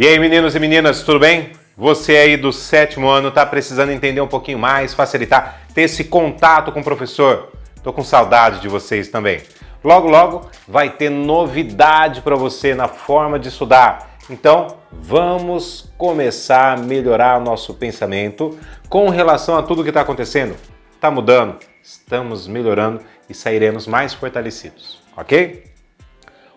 E aí, meninos e meninas, tudo bem? Você aí do 7º ano está precisando entender um pouquinho mais, facilitar, ter esse contato com o professor? Tô com saudade de vocês também. Logo, logo vai ter novidade para você na forma de estudar. Então, vamos começar a melhorar o nosso pensamento com relação a tudo que está acontecendo. Está mudando, estamos melhorando e sairemos mais fortalecidos, ok?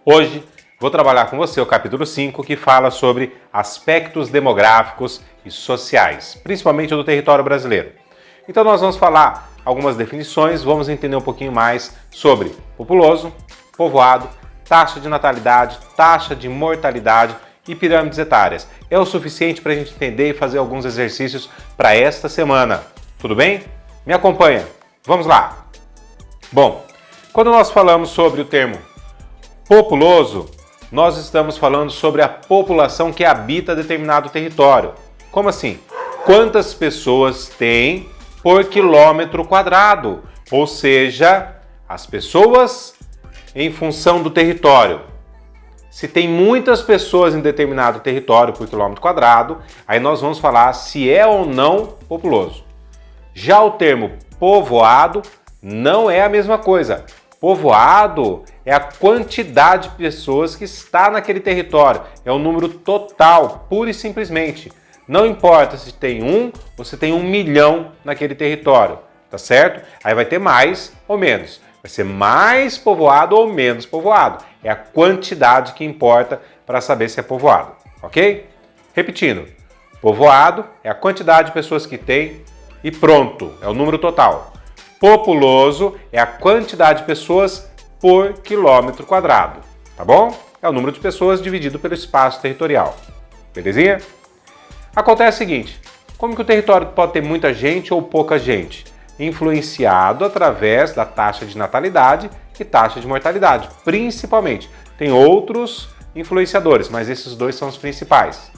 Hoje vou trabalhar com você o capítulo 5, que fala sobre aspectos demográficos e sociais, principalmente do território brasileiro. Então nós vamos falar algumas definições, vamos entender um pouquinho mais sobre populoso, povoado, taxa de natalidade, taxa de mortalidade e pirâmides etárias. É o suficiente para a gente entender e fazer alguns exercícios para esta semana. Tudo bem? Me acompanha. Vamos lá. Bom, quando nós falamos sobre o termo populoso, nós estamos falando sobre a população que habita determinado território. Como assim? Quantas pessoas tem por quilômetro quadrado? Ou seja, as pessoas em função do território. Se tem muitas pessoas em determinado território por quilômetro quadrado, aí nós vamos falar se é ou não populoso. Já o termo povoado não é a mesma coisa. Povoado é a quantidade de pessoas que está naquele território, é o número total, pura e simplesmente. Não importa se tem 1 ou se tem 1 milhão naquele território, tá certo? Aí vai ter mais ou menos, vai ser mais povoado ou menos povoado. É a quantidade que importa para saber se é povoado, ok? Repetindo, povoado é a quantidade de pessoas que tem e pronto, é o número total. Populoso é a quantidade de pessoas por quilômetro quadrado, tá bom? É o número de pessoas dividido pelo espaço territorial, belezinha? Acontece o seguinte, como que o território pode ter muita gente ou pouca gente? Influenciado através da taxa de natalidade e taxa de mortalidade, principalmente. Tem outros influenciadores, mas esses dois são os principais.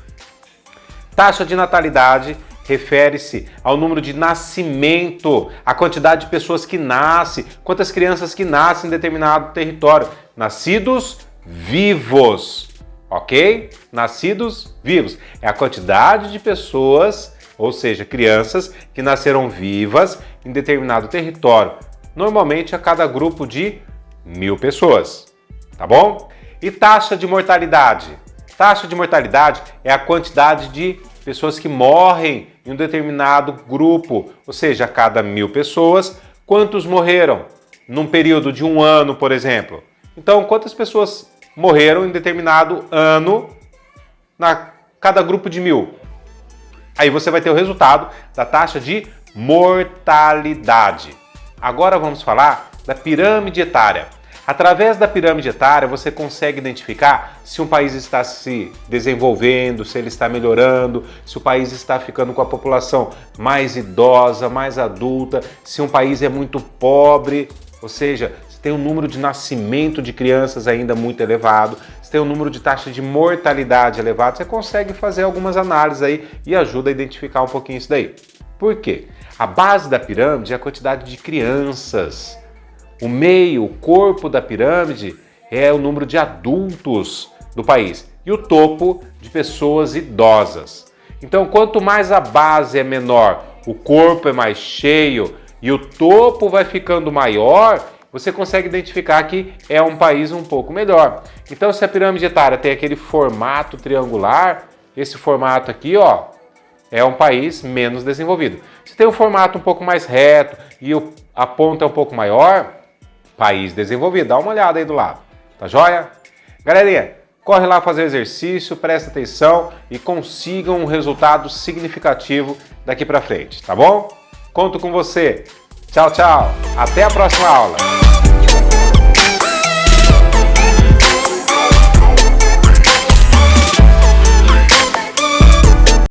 Taxa de natalidade refere-se ao número de nascimento, a quantidade de pessoas que nascem, quantas crianças que nascem em determinado território. Nascidos vivos, ok? Nascidos vivos. É a quantidade de pessoas, ou seja, crianças que nasceram vivas em determinado território. Normalmente a cada grupo de 1000 pessoas, tá bom? E taxa de mortalidade? Taxa de mortalidade é a quantidade de pessoas que morrem em um determinado grupo, ou seja, a cada 1000 pessoas, quantos morreram num período de 1 ano, por exemplo. Então, quantas pessoas morreram em determinado ano na cada grupo de 1000? Aí você vai ter o resultado da taxa de mortalidade. Agora vamos falar da pirâmide etária. Através da pirâmide etária, você consegue identificar se um país está se desenvolvendo, se ele está melhorando, se o país está ficando com a população mais idosa, mais adulta, se um país é muito pobre, ou seja, se tem um número de nascimento de crianças ainda muito elevado, se tem um número de taxa de mortalidade elevado, você consegue fazer algumas análises aí e ajuda a identificar um pouquinho isso daí. Por quê? A base da pirâmide é a quantidade de crianças. O meio, o corpo da pirâmide é o número de adultos do país e o topo de pessoas idosas. Então, quanto mais a base é menor, o corpo é mais cheio e o topo vai ficando maior, você consegue identificar que é um país um pouco melhor. Então, se a pirâmide etária tem aquele formato triangular, esse formato aqui, ó, é um país menos desenvolvido. Se tem um formato um pouco mais reto e a ponta é um pouco maior, país desenvolvido. Dá uma olhada aí do lado, tá joia? Galerinha, corre lá fazer o exercício, presta atenção e consigam um resultado significativo daqui pra frente, tá bom? Conto com você. Tchau, tchau. Até a próxima aula.